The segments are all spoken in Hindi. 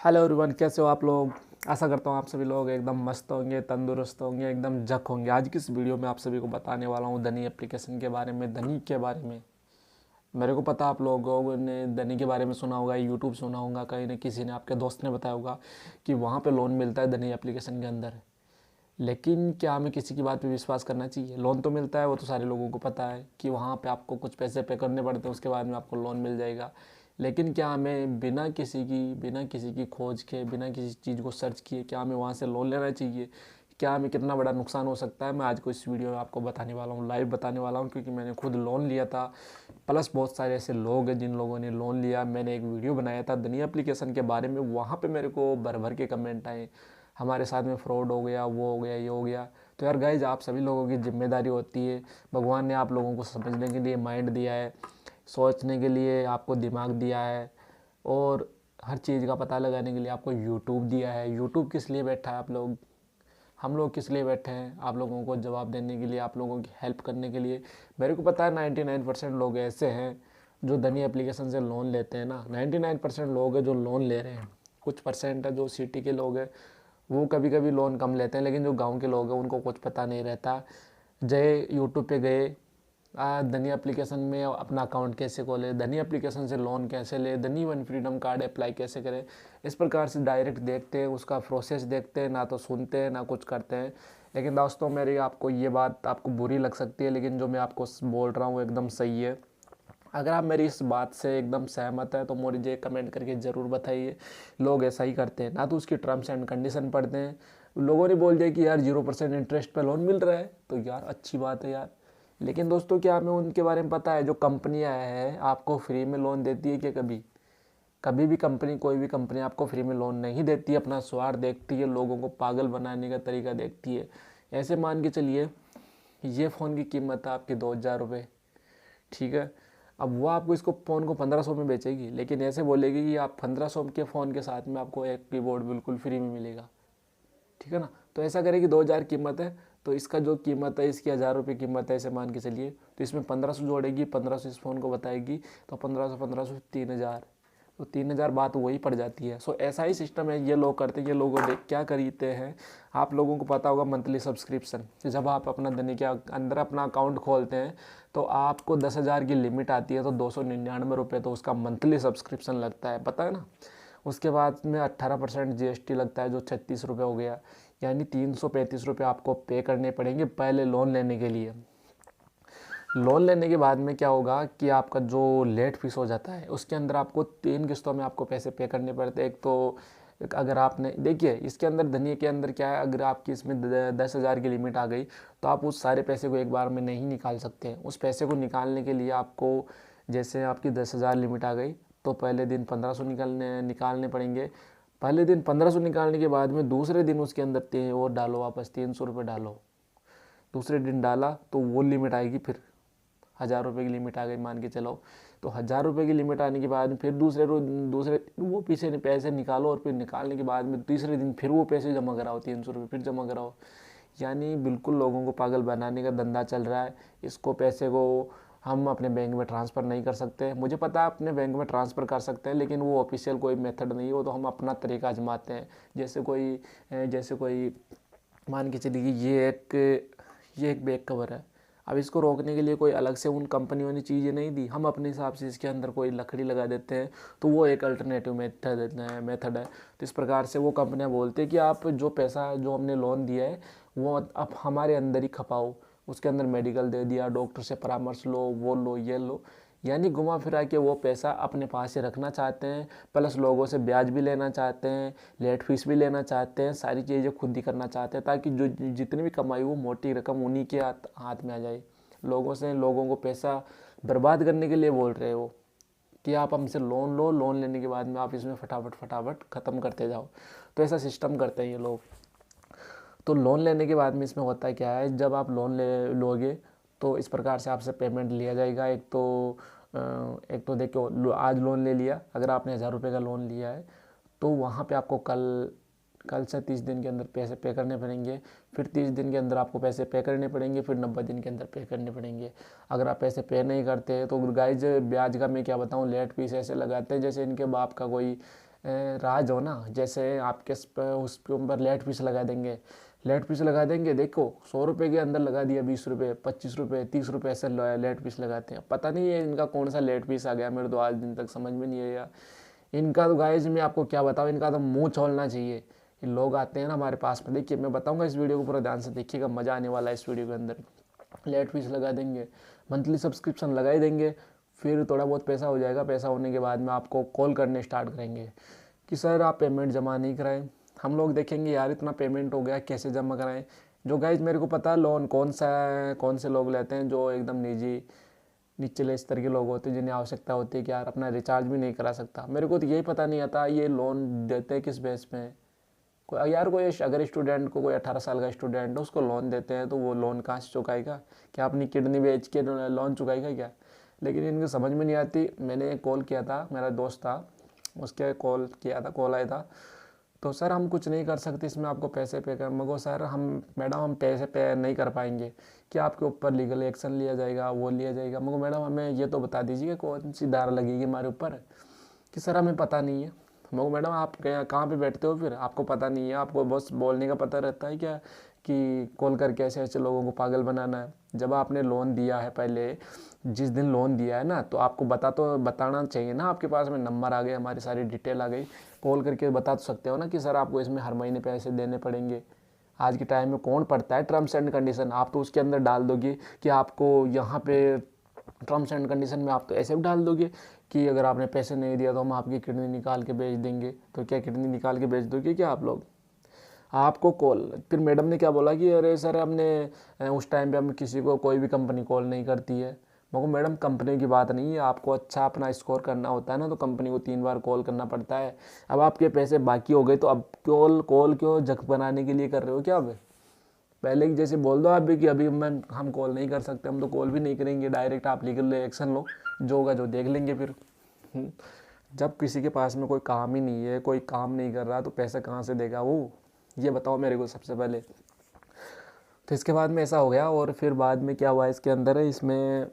हेलो एवरीवन, कैसे हो आप लोग। आशा करता हूँ आप सभी लोग एकदम मस्त होंगे, तंदुरुस्त होंगे, एकदम जक होंगे। आज की इस वीडियो में आप सभी को बताने वाला हूँ धनी एप्लीकेशन के बारे में, धनी के बारे में। मेरे को पता आप लोगों ने धनी के बारे में सुना होगा, यूट्यूब सुना होगा, कहीं ना किसी ने आपके दोस्त ने बताया होगा कि वहाँ पे लोन मिलता है धनी एप्लीकेशन के अंदर। लेकिन क्या हमें किसी की बात पे विश्वास करना चाहिए। लोन तो मिलता है, वो तो सारे लोगों को पता है कि वहाँ पे आपको कुछ पैसे पे करने पड़ते हैं, उसके बाद में आपको लोन मिल जाएगा। लेकिन क्या हमें बिना किसी की खोज के, बिना किसी चीज़ को सर्च किए, क्या हमें वहाँ से लोन लेना चाहिए? क्या हमें कितना बड़ा नुकसान हो सकता है? मैं आज को इस वीडियो में आपको बताने वाला हूँ, लाइव बताने वाला हूँ, क्योंकि मैंने खुद लोन लिया था। प्लस बहुत सारे ऐसे लोग हैं जिन लोगों ने लोन लिया। मैंने एक वीडियो बनाया था धनी एप्लीकेशन के बारे में, वहाँ पे मेरे को भर भर के कमेंट आए, हमारे साथ में फ्रॉड हो गया, वो हो गया, ये हो गया। तो यार गाइज, आप सभी लोगों की जिम्मेदारी होती है। भगवान ने आप लोगों को समझने के लिए माइंड दिया है, सोचने के लिए आपको दिमाग दिया है, और हर चीज़ का पता लगाने के लिए आपको यूट्यूब दिया है। यूट्यूब किस लिए बैठा है? आप लोग, हम लोग किस लिए बैठे हैं? आप लोगों को जवाब देने के लिए, आप लोगों की हेल्प करने के लिए। मेरे को पता है 99% लोग ऐसे हैं जो धनी एप्लीकेशन से लोन लेते हैं ना। 99% लोग हैं जो लोन ले रहे हैं। कुछ परसेंट है जो सिटी के लोग हैं, वो कभी कभी लोन कम लेते हैं, लेकिन जो गांव के लोग हैं उनको कुछ पता नहीं रहता। जय यूट्यूब पे गए, धनी एप्लीकेशन में अपना अकाउंट कैसे खोले, धनी एप्लीकेशन से लोन कैसे ले, धनी वन फ्रीडम कार्ड अप्लाई कैसे करें, इस प्रकार से डायरेक्ट देखते हैं, उसका प्रोसेस देखते हैं, ना तो सुनते हैं ना कुछ करते हैं। लेकिन दोस्तों, मेरी आपको ये बात आपको बुरी लग सकती है, लेकिन जो मैं आपको बोल रहा हूँ एकदम सही है। अगर आप मेरी इस बात से एकदम सहमत है तो मुझे कमेंट करके ज़रूर बताइए। लोग ऐसा ही करते हैं, ना तो उसकी टर्म्स एंड कंडीशन पढ़ते हैं। लोगों ने बोल दिया कि यार 0% इंटरेस्ट पे लोन मिल रहा है, तो यार अच्छी बात है यार। लेकिन दोस्तों, क्या हमें उनके बारे में पता है? जो कंपनियां हैं आपको फ्री में लोन देती है क्या? कभी कभी भी कंपनी, कोई भी कंपनी आपको फ्री में लोन नहीं देती। अपना स्वार्थ देखती है, लोगों को पागल बनाने का तरीका देखती है। ऐसे मान के चलिए, ये फ़ोन की कीमत है आपकी 2,000 रुपये, ठीक है। अब वो आपको इसको फ़ोन को 1500 में बेचेगी, लेकिन ऐसे बोलेगी कि आप 1500 के फ़ोन के साथ में आपको एक कीबोर्ड बिल्कुल फ्री में मिलेगा, ठीक है ना। तो ऐसा करेगी, 2,000 कीमत है, तो इसका जो कीमत है, इसकी 1,000 रुपये कीमत है, ऐसे मान के चलिए। तो इसमें 1500 जोड़ेगी, 1500 इस फ़ोन को बताएगी, तो 1500 3,000, तो 3,000 बात वही पड़ जाती है। सो ऐसा ही सिस्टम है, ये लोग करते हैं। ये लोगों देख क्या खरीदते हैं, आप लोगों को पता होगा, मंथली सब्सक्रिप्शन। जब आप अपना धनी के अंदर अपना अकाउंट खोलते हैं तो आपको 10,000 की लिमिट आती है, तो 299 रुपये तो उसका मंथली सब्सक्रिप्शन लगता है, पता है ना। उसके बाद में 18% GST लगता है, जो 36 रुपये हो गया। यानी 335 रुपये आपको पे करने पड़ेंगे पहले लोन लेने के लिए। लोन लेने के बाद में क्या होगा कि आपका जो लेट फीस हो जाता है, उसके अंदर आपको 3 किस्तों में आपको पैसे पे करने पड़ते हैं। एक तो अगर आपने, देखिए इसके अंदर धनिया के अंदर क्या है, अगर आपकी इसमें 10,000 की लिमिट आ गई तो आप उस सारे पैसे को एक बार में नहीं निकाल सकते हैं। उस पैसे को निकालने के लिए आपको, जैसे आपकी 10,000 लिमिट आ गई, तो पहले दिन 1500 निकालने पड़ेंगे। पहले दिन 1500 निकालने के बाद में दूसरे दिन उसके अंदर और डालो, वापस 300 रुपये डालो। दूसरे दिन डाला तो वो लिमिट आएगी, फिर 1,000 रुपये की लिमिट आ गई मान के चलो। तो 1,000 रुपये की लिमिट आने के बाद फिर दूसरे वो पीछे पैसे निकालो, और फिर निकालने के बाद में तीसरे दिन फिर वो पैसे जमा कराओ, 300 रुपये फिर जमा कराओ। यानी बिल्कुल लोगों को पागल बनाने का धंधा चल रहा है। इसको पैसे को हम अपने बैंक में ट्रांसफ़र नहीं कर सकते। मुझे पता है अपने बैंक में ट्रांसफ़र कर सकते हैं, लेकिन वो ऑफिशियल कोई मेथड नहीं है, वो तो हम अपना तरीका आजमाते हैं। जैसे कोई मान के चलिए ये एक बैक कवर है। अब इसको रोकने के लिए कोई अलग से उन कंपनियों ने चीज़ें नहीं दी, हम अपने हिसाब से इसके अंदर कोई लकड़ी लगा देते हैं, तो वो एक अल्टरनेटिव मेथड है। तो इस प्रकार से वो कंपनियां बोलते हैं कि आप जो पैसा जो हमने लोन दिया है वो आप हमारे अंदर ही खपाओ। उसके अंदर मेडिकल दे दिया, डॉक्टर से परामर्श लो, वो लो, ये लो। यानी घुमा फिरा के वो पैसा अपने पास से रखना चाहते हैं, प्लस लोगों से ब्याज भी लेना चाहते हैं, लेट फीस भी लेना चाहते हैं, सारी चीज़ें खुद ही करना चाहते हैं, ताकि जो जितनी भी कमाई वो मोटी रकम उन्हीं के हाथ में आ जाए। लोगों को पैसा बर्बाद करने के लिए बोल रहे हो कि आप हमसे लोन लो, लोन लेने के बाद में आप इसमें फटाफट फटाफट ख़त्म करते जाओ। तो ऐसा सिस्टम करते हैं ये लोग। तो लोन लेने के बाद में इसमें होता है क्या है, जब आप लोन ले लोगे तो इस प्रकार से आपसे पेमेंट लिया जाएगा। एक तो देखो, आज लोन ले लिया, अगर आपने 1,000 रुपये का लोन लिया है तो वहाँ पे आपको कल कल से 30 दिन के अंदर पैसे पे करने पड़ेंगे। फिर 30 दिन के अंदर आपको पैसे पे करने पड़ेंगे, फिर 90 दिन के अंदर पे करने पड़ेंगे। अगर आप पैसे पे नहीं करते तो गाइज, ब्याज का मैं क्या बताऊँ, लेट फीस ऐसे लगाते हैं जैसे इनके बाप का कोई राज हो ना, जैसे आपके उसके ऊपर लेट फीस लगा देंगे, लेट फीस लगा देंगे। देखो 100 रुपये के अंदर लगा दिया 20 रुपये, 25 रुपये, 30 रुपये ऐसे लेट फीस लगाते हैं। पता नहीं है इनका कौन सा लेट फीस आ गया, मेरे तो आज दिन तक समझ में नहीं आया इनका। तो गाइज मैं आपको क्या बताऊँ, इनका तो मुँह छोड़ना चाहिए। ये लोग आते हैं ना हमारे पास में, देखिए मैं बताऊँगा, इस वीडियो को पूरा ध्यान से देखिएगा, मज़ा आने वाला है इस वीडियो के अंदर। लेट फीस लगा देंगे, मंथली सब्सक्रिप्शन लगा ही देंगे, फिर थोड़ा बहुत पैसा हो जाएगा, पैसा होने के बाद में आपको कॉल करने स्टार्ट करेंगे कि सर आप पेमेंट जमा नहीं कराएं। हम लोग देखेंगे यार इतना पेमेंट हो गया, कैसे जमा कराएं। जो गाइज मेरे को पता है लोन कौन से लोग लेते हैं, जो एकदम निचले स्तर के लोग होते हैं, जिन्हें आवश्यकता होती है कि यार अपना रिचार्ज भी नहीं करा सकता। मेरे को तो यही पता नहीं आता ये लोन देते हैं किस बेस पे। कोई अगर स्टूडेंट को, कोई 18 साल का स्टूडेंट है, उसको लोन देते हैं तो वो लोन कहाँ से चुकाएगा? क्या अपनी किडनी बेच के लोन चुकाएगा क्या? लेकिन इनको समझ में नहीं आती। मैंने कॉल किया था, मेरा दोस्त था, उसके कॉल आया था, तो सर हम कुछ नहीं कर सकते इसमें, आपको पैसे पे कर। मगो सर मैडम हम पैसे पे नहीं कर पाएंगे, क्या आपके ऊपर लीगल एक्शन लिया जाएगा, वो लिया जाएगा? मगो मैडम हमें ये तो बता दीजिए कौन सी धारा लगेगी हमारे ऊपर। कि सर हमें पता नहीं है। मगो मैडम आप कहाँ पे बैठते हो फिर, आपको पता नहीं है? आपको बस बोलने का पता रहता है क्या कि कॉल करके ऐसे ऐसे लोगों को पागल बनाना है? जब आपने लोन दिया है, पहले जिस दिन लोन दिया है ना, तो आपको बताना चाहिए ना। आपके पास में नंबर आ गए, हमारी सारी डिटेल आ गई, कॉल करके बता तो सकते हो ना कि सर आपको इसमें हर महीने पैसे देने पड़ेंगे। आज के टाइम में कौन पढ़ता है टर्म्स एंड कंडीशन? आप तो उसके अंदर डाल दोगे कि आपको यहाँ पे टर्म्स एंड कंडीशन में आप तो ऐसे भी डाल दोगे कि अगर आपने पैसे नहीं दिया तो हम आपकी किडनी निकाल के बेच देंगे। तो क्या किडनी निकाल के बेच दोगे क्या आप लोग? आपको कॉल, फिर मैडम ने क्या बोला कि अरे सर हमने उस टाइम पे हम किसी को, कोई भी कंपनी कॉल नहीं करती है। मगर मैडम कंपनी की बात नहीं है, आपको अच्छा अपना स्कोर करना होता है ना, तो कंपनी को 3 बार कॉल करना पड़ता है। अब आपके पैसे बाकी हो गए तो अब कॉल क्यों जख बनाने के लिए कर रहे हो क्या? अब पहले की जैसे बोल दो आप भी कि अभी हम कॉल नहीं कर सकते, हम तो कॉल भी नहीं करेंगे, डायरेक्ट आप लीगल एक्शन लो, जो होगा जो देख लेंगे फिर। जब किसी के पास में कोई काम ही नहीं है, कोई काम नहीं कर रहा, तो पैसा कहाँ से देगा वो? ये बताओ मेरे को सबसे पहले। तो इसके बाद में ऐसा हो गया, और फिर बाद में क्या हुआ इसके अंदर है, इसमें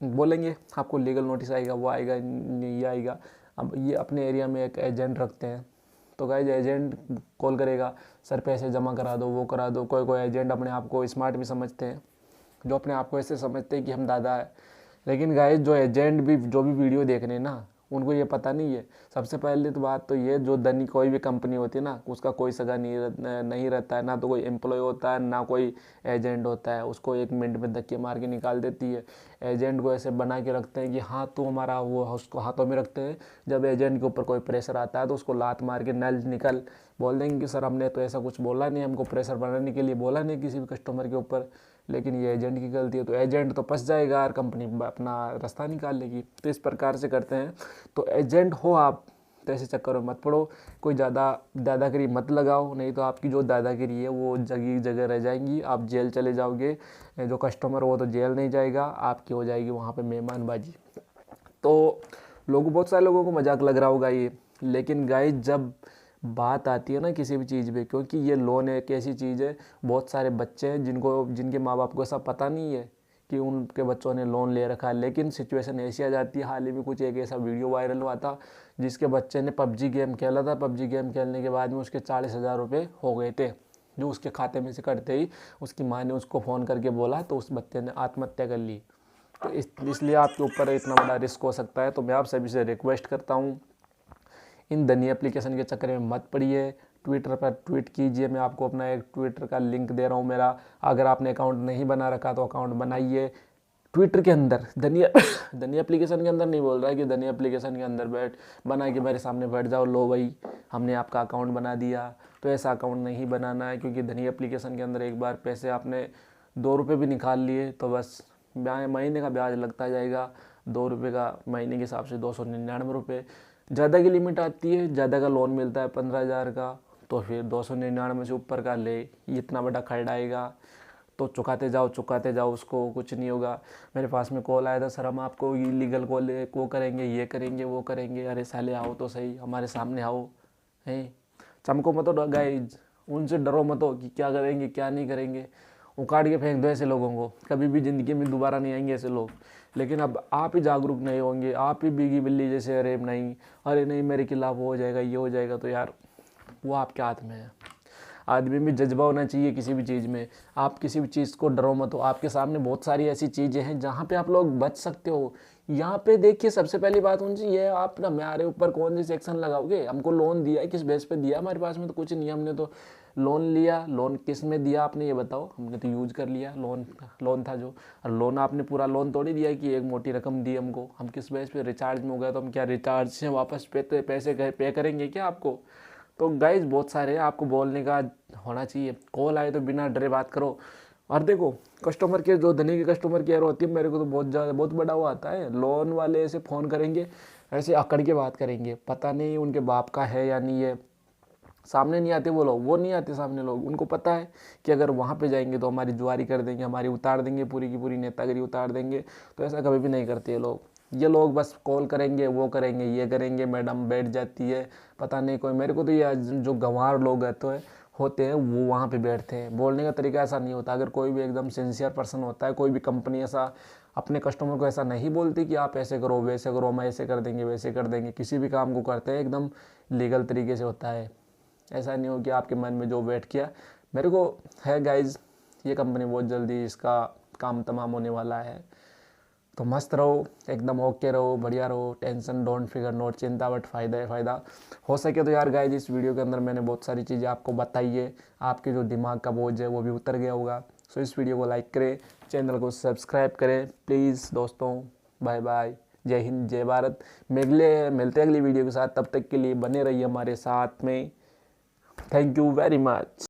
बोलेंगे आपको लीगल नोटिस आएगा, वो आएगा, ये आएगा। अब ये अपने एरिया में एक एजेंट रखते हैं, तो गाइज एजेंट कॉल करेगा, सर पैसे जमा करा दो, वो करा दो। कोई एजेंट अपने आप को स्मार्ट भी समझते हैं, जो अपने आप को ऐसे समझते हैं कि हम दादा है। लेकिन गाइज जो एजेंट भी जो भी वीडियो देख रहे हैं ना, उनको ये पता नहीं है। सबसे पहले तो बात तो ये, जो धनी कोई भी कंपनी होती है ना, उसका कोई सगा नहीं रहता है, ना तो कोई एम्प्लॉय होता है, ना कोई एजेंट होता है। उसको 1 मिनट में धक्के मार के निकाल देती है। एजेंट को ऐसे बना के रखते हैं कि हाँ तो हमारा, वो उसको हाथों में रखते हैं। जब एजेंट के ऊपर कोई प्रेशर आता है तो उसको लात मार के नल निकल, बोल देंगे कि सर हमने तो ऐसा कुछ बोला नहीं, हमको प्रेशर बनाने के लिए बोला नहीं किसी भी कस्टमर के ऊपर। लेकिन ये एजेंट की गलती है, तो एजेंट तो फंस जाएगा और कंपनी अपना रास्ता निकाल लेगी। तो इस प्रकार से करते हैं। तो एजेंट हो आप तो ऐसे चक्कर में मत पड़ो, कोई ज़्यादा दादागिरी मत लगाओ, नहीं तो आपकी जो दादागिरी है वो जगह जगह रह जाएंगी, आप जेल चले जाओगे। जो कस्टमर वो तो जेल नहीं जाएगा, आपकी हो जाएगी वहाँ पे मेहमानबाजी। तो बहुत सारे लोगों को मजाक लग रहा होगा ये, लेकिन गाइस जब बात आती है ना किसी भी चीज़ पे, क्योंकि ये लोन एक ऐसी चीज़ है, बहुत सारे बच्चे हैं जिनके माँ बाप को ऐसा पता नहीं है कि उनके बच्चों ने लोन ले रखा है। लेकिन सिचुएशन ऐसी आ जाती है। हाल ही में कुछ एक ऐसा वीडियो वायरल हुआ था जिसके बच्चे ने पबजी गेम खेला था। पबजी गेम खेलने के बाद में उसके 40,000 रुपये हो गए थे, जो उसके खाते में से कटते ही उसकी माँ ने उसको फ़ोन करके बोला, तो उस बच्चे ने आत्महत्या कर ली। तो इसलिए आपके ऊपर इतना बड़ा रिस्क हो सकता है। तो मैं आप सभी से रिक्वेस्ट करता हूँ, इन धनी एप्लीकेशन के चक्कर में मत पड़िए। ट्विटर पर ट्वीट कीजिए, मैं आपको अपना एक ट्विटर का लिंक दे रहा हूँ मेरा। अगर आपने अकाउंट नहीं बना रखा तो अकाउंट बनाइए ट्विटर के अंदर। धनी एप्लीकेशन के अंदर नहीं बोल रहा है कि धनी एप्लीकेशन के अंदर बना के मेरे सामने बैठ जाओ, लो भाई हमने आपका अकाउंट बना दिया। तो ऐसा अकाउंट नहीं बनाना है, क्योंकि धनी एप्लीकेशन के अंदर एक बार पैसे आपने 2 रुपये भी निकाल लिए तो बस महीने का ब्याज लगता जाएगा। 2 रुपये का महीने के हिसाब से 299 रुपये। ज़्यादा की लिमिट आती है, ज़्यादा का लोन मिलता है 15,000 का, तो फिर 299 से ऊपर का ले, इतना बड़ा खर्च आएगा तो चुकाते जाओ, उसको कुछ नहीं होगा। मेरे पास में कॉल आया था, सर हम आपको इलीगल कॉल वो करेंगे, ये करेंगे, वो करेंगे। अरे साले आओ तो सही, हमारे सामने आओ, हैं चमको मत गाइज, उनसे डरो मत कि क्या करेंगे क्या नहीं करेंगे। उखाड़ के फेंक दो ऐसे लोगों को, कभी भी ज़िंदगी में दोबारा नहीं आएंगे ऐसे लोग। लेकिन अब आप ही जागरूक नहीं होंगे, आप ही बीगी बिल्ली जैसे अरे नहीं, अरे नहीं मेरे खिलाफ हो जाएगा, ये हो जाएगा, तो यार वो आपके हाथ में है। आदमी में जज्बा होना चाहिए किसी भी चीज़ में। आप किसी भी चीज़ को डरो मत हो। आपके सामने बहुत सारी ऐसी चीज़ें हैं जहाँ पे आप लोग बच सकते हो। यहाँ पे देखिए, सबसे पहली बात होनी चाहिए, आप ना हमारे ऊपर कौन सी सेक्शन लगाओगे? हमको लोन दिया है, किस बेस पे दिया? हमारे पास में तो कुछ नहीं है, हमने तो लोन लिया। लोन किस में दिया आपने ये बताओ? हमने तो यूज कर लिया, लोन था जो। और लोन आपने पूरा लोन तोड़ ही दिया कि एक मोटी रकम दी हमको। हम किस बेस पे? रिचार्ज में हो गया तो हम क्या रिचार्ज से वापस पैसे पे करेंगे क्या आपको? तो गाइज बहुत सारे हैं, आपको बोलने का होना चाहिए। कॉल आए तो बिना डरे बात करो। और देखो, कस्टमर केयर, जो धनी की कस्टमर केयर होती है, मेरे को तो बहुत बड़ा वो आता है। लोन वाले ऐसे फ़ोन करेंगे, ऐसे अकड़ के बात करेंगे, पता नहीं उनके बाप का है या नहीं है। सामने नहीं आते वो लोग, वो नहीं आते सामने लोग। उनको पता है कि अगर वहाँ पे जाएंगे तो हमारी जुआरी कर देंगे, हमारी उतार देंगे, पूरी की पूरी नेतागिरी उतार देंगे। तो ऐसा कभी भी नहीं करते ये लोग बस कॉल करेंगे, वो करेंगे, ये करेंगे, मैडम बैठ जाती है, पता नहीं कोई। मेरे को तो ये जो गंवार लोग होते हैं वो वहाँ पे बैठते हैं। बोलने का तरीका ऐसा नहीं होता। अगर कोई भी एकदम सिंसियर पर्सन होता है, कोई भी कंपनी ऐसा अपने कस्टमर को ऐसा नहीं बोलती कि आप ऐसे करो, वैसे करो, हम ऐसे कर देंगे, वैसे कर देंगे। किसी भी काम को करते हैं एकदम लीगल तरीके से होता है। ऐसा नहीं हो कि आपके मन में जो वेट किया। मेरे को है गाइज, ये कंपनी बहुत जल्दी इसका काम तमाम होने वाला है। तो मस्त रहो, एकदम ओके रहो, बढ़िया रहो, टेंशन डोंट फिगर नोट चिंता, बट फ़ायदा है फ़ायदा। हो सके तो यार गाइज, इस वीडियो के अंदर मैंने बहुत सारी चीज़ें आपको बताई है, आपके जो दिमाग का बोझ है वो भी उतर गया होगा। सो इस वीडियो को लाइक करें, चैनल को सब्सक्राइब करें प्लीज़ दोस्तों। बाय बाय, जय हिंद, जय भारत। मिलते हैं अगली वीडियो के साथ। तब तक के लिए बने रहिए हमारे साथ में। Thank you very much.